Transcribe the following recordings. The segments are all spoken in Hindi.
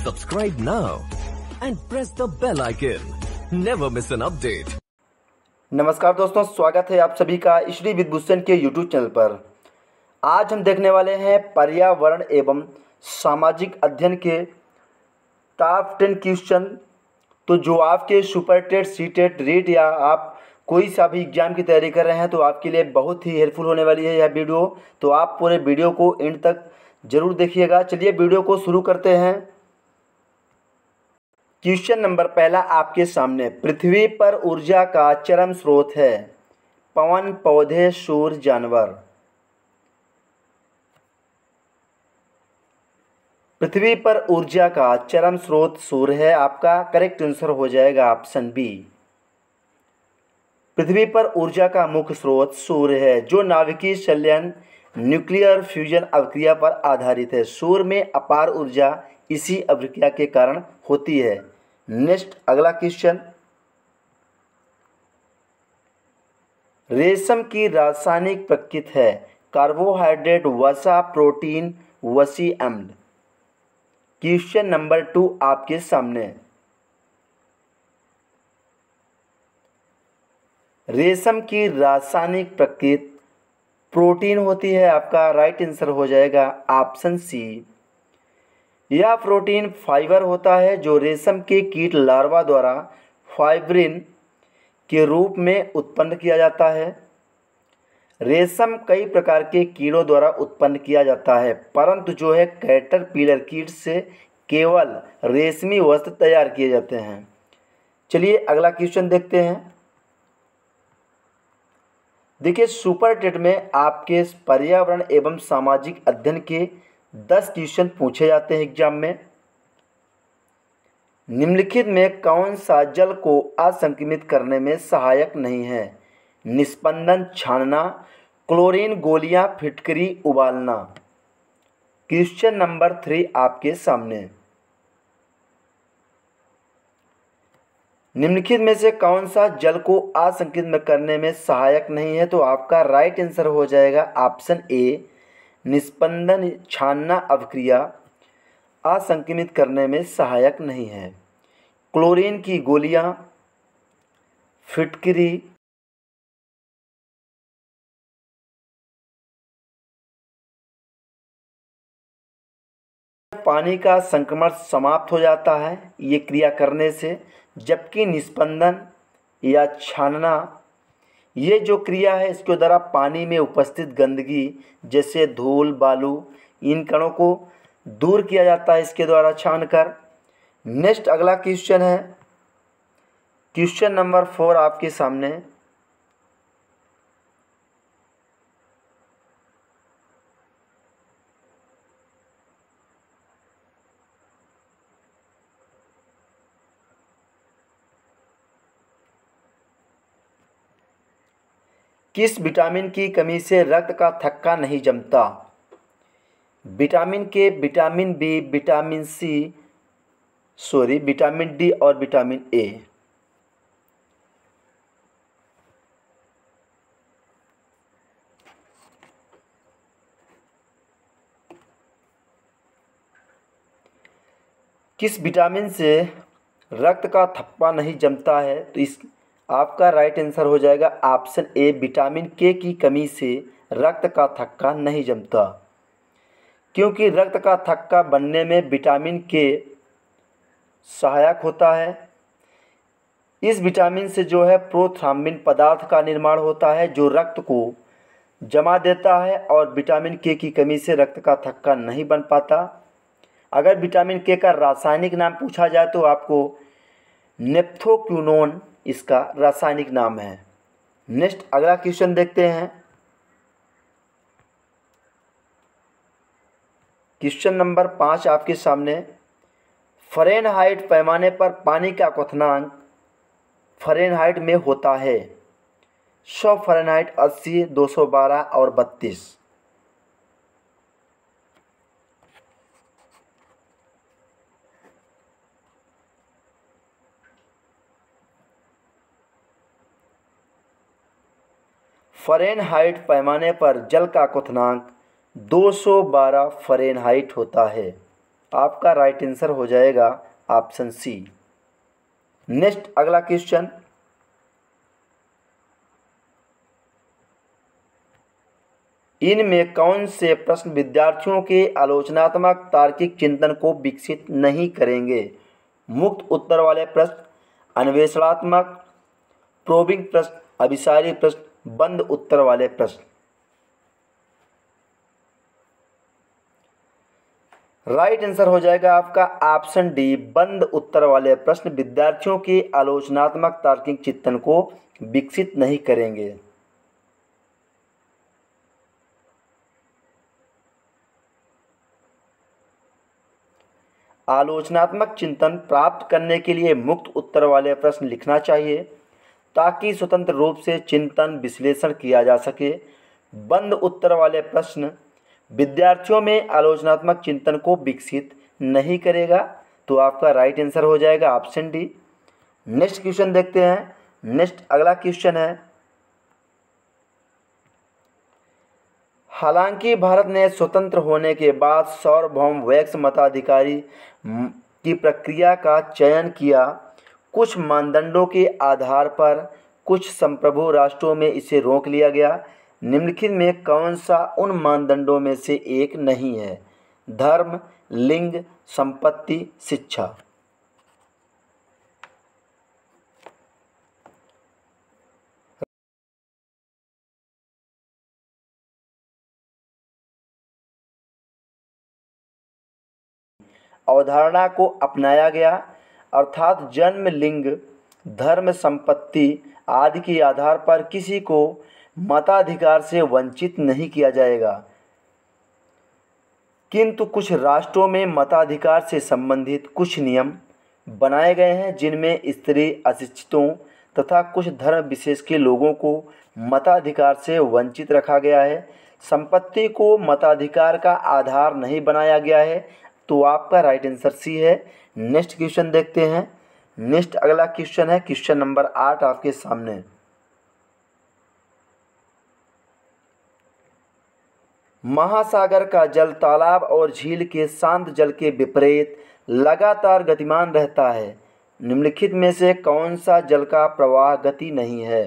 Subscribe now and press the bell icon. Never miss an update. नमस्कार दोस्तों, स्वागत है आप सभी का श्री विद्भूषण के यूट्यूब चैनल पर। आज हम देखने वाले हैं पर्यावरण एवं सामाजिक अध्ययन के टॉप 10 क्वेश्चन। तो जो आपके super TET, C TET, REET या आप कोई सा भी एग्ज़ाम की तैयारी कर रहे हैं तो आपके लिए बहुत ही हेल्पफुल होने वाली है यह वीडियो। तो आप पूरे वीडियो को एंड तक ज़रूर देखिएगा। चलिए वीडियो को शुरू करते हैं। क्वेश्चन नंबर पहला आपके सामने, पृथ्वी पर ऊर्जा का चरम स्रोत है? पवन, पौधे, सूर्य, जानवर। पृथ्वी पर ऊर्जा का चरम स्रोत सूर्य है। आपका करेक्ट आंसर हो जाएगा ऑप्शन बी। पृथ्वी पर ऊर्जा का मुख्य स्रोत सूर्य है, जो नाभिकीय संलयन न्यूक्लियर फ्यूजन अभिक्रिया पर आधारित है। सूर्य में अपार ऊर्जा इसी अभिक्रिया के कारण होती है। नेक्स्ट अगला क्वेश्चन, रेशम की रासायनिक प्रकृति है? कार्बोहाइड्रेट, वसा, प्रोटीन, वसी अम्ल। क्वेश्चन नंबर 2 आपके सामने, रेशम की रासायनिक प्रकृति प्रोटीन होती है। आपका राइट आंसर हो जाएगा ऑप्शन सी। यह प्रोटीन फाइबर होता है जो रेशम के कीट लार्वा द्वारा फाइब्रिन के रूप में उत्पन्न किया जाता है। रेशम कई प्रकार के कीड़ों द्वारा उत्पन्न किया जाता है, परंतु जो है कैटरपिलर कीट से केवल रेशमी वस्त्र तैयार किए जाते हैं। चलिए अगला क्वेश्चन देखते हैं। देखिए, सुपर टेट में आपके पर्यावरण एवं सामाजिक अध्ययन के 10 क्वेश्चन पूछे जाते हैं एग्जाम में। निम्नलिखित में कौन सा जल को असंक्रमित करने में सहायक नहीं है? निस्पंदन, छानना, क्लोरीन गोलियां, फिटकरी, उबालना। क्वेश्चन नंबर 3 आपके सामने, निम्नलिखित में से कौन सा जल को असंक्रमित करने में सहायक नहीं है? तो आपका राइट आंसर हो जाएगा ऑप्शन ए। निस्पंदन, छानना अभिक्रिया असंक्रमित करने में सहायक नहीं है। क्लोरीन की गोलियां, फिटकरी, पानी का संक्रमण समाप्त हो जाता है ये क्रिया करने से, जबकि निस्पंदन या छानना ये जो क्रिया है इसके द्वारा पानी में उपस्थित गंदगी जैसे धूल, बालू, इन कणों को दूर किया जाता है इसके द्वारा छानकर। नेक्स्ट अगला क्वेश्चन है, क्वेश्चन नंबर 4 आपके सामने, किस विटामिन की कमी से रक्त का थक्का नहीं जमता? विटामिन के, विटामिन बी, विटामिन डी और विटामिन ए। किस विटामिन से रक्त का थक्का नहीं जमता है? तो इस आपका राइट आंसर हो जाएगा ऑप्शन ए। विटामिन के की कमी से रक्त का थक्का नहीं जमता, क्योंकि रक्त का थक्का बनने में विटामिन के सहायक होता है। इस विटामिन से जो है प्रोथ्राम्बिन पदार्थ का निर्माण होता है जो रक्त को जमा देता है, और विटामिन के की कमी से रक्त का थक्का नहीं बन पाता। अगर विटामिन के का रासायनिक नाम पूछा जाए तो आपको नेप्थोक्विनोन इसका रासायनिक नाम है। नेक्स्ट अगला क्वेश्चन देखते हैं। क्वेश्चन नंबर 5 आपके सामने, फ़ारेनहाइट पैमाने पर पानी का क्वथनांक फ़ारेनहाइट में होता है? 100 फ़ारेनहाइट, 80, 212 और 32। फ़ारेनहाइट पैमाने पर जल का क्वथनांक 212 फ़ारेनहाइट होता है। आपका राइट आंसर हो जाएगा ऑप्शन सी। नेक्स्ट अगला क्वेश्चन, इनमें कौन से प्रश्न विद्यार्थियों के आलोचनात्मक तार्किक चिंतन को विकसित नहीं करेंगे? मुक्त उत्तर वाले प्रश्न, अन्वेषणात्मक, प्रोबिंग प्रश्न, अभिसारी प्रश्न, बंद उत्तर वाले प्रश्न। राइट आंसर हो जाएगा आपका ऑप्शन डी, बंद उत्तर वाले प्रश्न विद्यार्थियों के आलोचनात्मक तार्किक चिंतन को विकसित नहीं करेंगे। आलोचनात्मक चिंतन प्राप्त करने के लिए मुक्त उत्तर वाले प्रश्न लिखना चाहिए ताकि स्वतंत्र रूप से चिंतन विश्लेषण किया जा सके। बंद उत्तर वाले प्रश्न विद्यार्थियों में आलोचनात्मक चिंतन को विकसित नहीं करेगा, तो आपका राइट आंसर हो जाएगा ऑप्शन डी। नेक्स्ट क्वेश्चन देखते हैं। नेक्स्ट अगला क्वेश्चन है, हालांकि भारत ने स्वतंत्र होने के बाद सार्वभौम वैक्स मताधिकारी की प्रक्रिया का चयन किया, कुछ मानदंडों के आधार पर कुछ संप्रभु राष्ट्रों में इसे रोक लिया गया। निम्नलिखित में कौन सा उन मानदंडों में से एक नहीं है? धर्म, लिंग, संपत्ति, शिक्षा। अवधारणा को अपनाया गया, अर्थात जन्म, लिंग, धर्म, संपत्ति आदि के आधार पर किसी को मताधिकार से वंचित नहीं किया जाएगा, किंतु कुछ राष्ट्रों में मताधिकार से संबंधित कुछ नियम बनाए गए हैं जिनमें स्त्री, अशिक्षितों तथा कुछ धर्म विशेष के लोगों को मताधिकार से वंचित रखा गया है। संपत्ति को मताधिकार का आधार नहीं बनाया गया है, तो आपका राइट आंसर सी है। नेक्स्ट क्वेश्चन देखते हैं। नेक्स्ट अगला क्वेश्चन है क्वेश्चन नंबर 8 आपके सामने। महासागर का जल तालाब और झील के शांत जल के विपरीत लगातार गतिमान रहता है। निम्नलिखित में से कौन सा जल का प्रवाह गति नहीं है?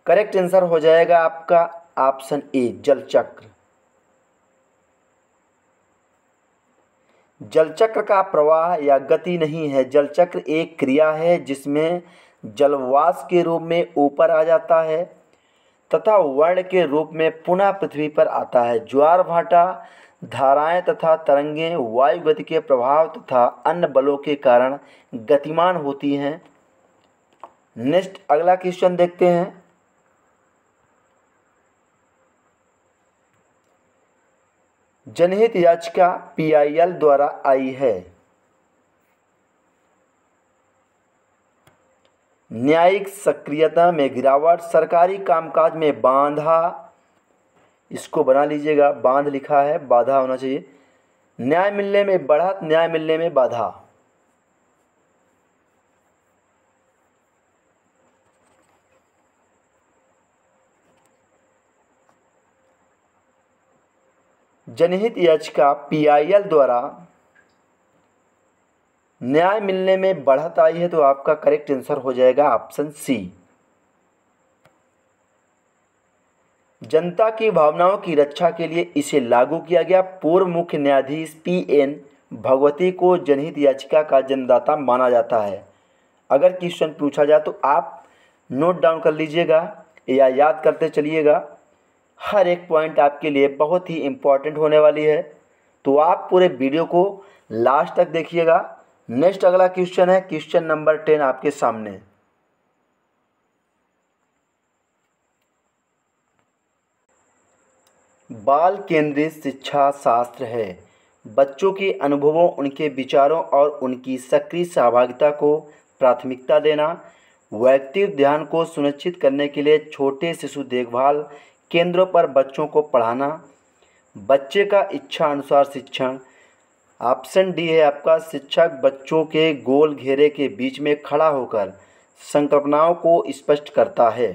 करेक्ट आंसर हो जाएगा आपका ऑप्शन ए, जलचक्र। जलचक्र का प्रवाह या गति नहीं है। जलचक्र एक क्रिया है जिसमें जलवाष्प के रूप में ऊपर आ जाता है तथा वर्ण के रूप में पुनः पृथ्वी पर आता है। ज्वार भाटा, धाराएं तथा तरंगें वायु गति के प्रभाव तथा अन्य बलों के कारण गतिमान होती हैं। नेक्स्ट अगला क्वेश्चन देखते हैं। जनहित याचिका PIL द्वारा आई है। न्यायिक सक्रियता में गिरावट, सरकारी कामकाज में बाधा, इसको बना लीजिएगा, बांध लिखा है, बाधा होना चाहिए। न्याय मिलने में बढ़त, न्याय मिलने में बाधा। जनहित याचिका PIL द्वारा न्याय मिलने में बढ़त आई है, तो आपका करेक्ट आंसर हो जाएगा ऑप्शन सी। जनता की भावनाओं की रक्षा के लिए इसे लागू किया गया। पूर्व मुख्य न्यायाधीश PN भगवती को जनहित याचिका का जन्मदाता माना जाता है। अगर क्वेश्चन पूछा जाए तो आप नोट डाउन कर लीजिएगा या याद करते चलिएगा। हर एक पॉइंट आपके लिए बहुत ही इम्पोर्टेंट होने वाली है, तो आप पूरे वीडियो को लास्ट तक देखिएगा। नेक्स्ट अगला क्वेश्चन है क्वेश्चन नंबर 10 आपके सामने। बाल केंद्रित शिक्षा शास्त्र है। बच्चों के अनुभवों, उनके विचारों और उनकी सक्रिय सहभागिता को प्राथमिकता देना, व्यक्तिगत ध्यान को सुनिश्चित करने के लिए छोटे शिशु देखभाल केंद्रों पर बच्चों को पढ़ाना, बच्चे का इच्छा अनुसार शिक्षण। ऑप्शन डी है आपका, शिक्षक बच्चों के गोल घेरे के बीच में खड़ा होकर संकल्पनाओं को स्पष्ट करता है।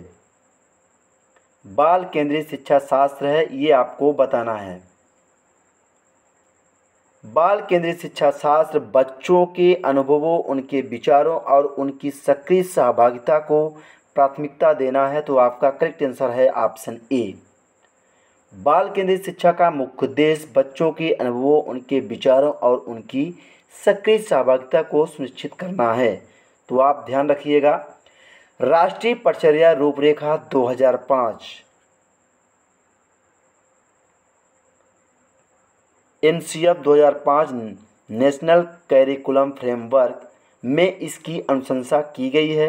बाल केंद्रित शिक्षा शास्त्र है, ये आपको बताना है। बाल केंद्रित शिक्षा शास्त्र बच्चों के अनुभवों, उनके विचारों और उनकी सक्रिय सहभागिता को प्राथमिकता देना है। तो आपका करेक्ट आंसर है ऑप्शन ए। बाल केंद्रित शिक्षा का मुख्य उद्देश्य बच्चों के अनुभवों, उनके विचारों और उनकी सक्रिय सहभागिता को सुनिश्चित करना है। तो आप ध्यान रखिएगा, राष्ट्रीय पचर्या रूपरेखा 2005 NCF 2005 नेशनल करिकुलम फ्रेमवर्क में इसकी अनुशंसा की गई है।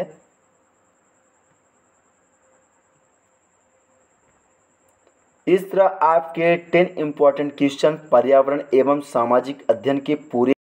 इस तरह आपके 10 इम्पॉर्टेंट क्वेश्चन पर्यावरण एवं सामाजिक अध्ययन के पूरे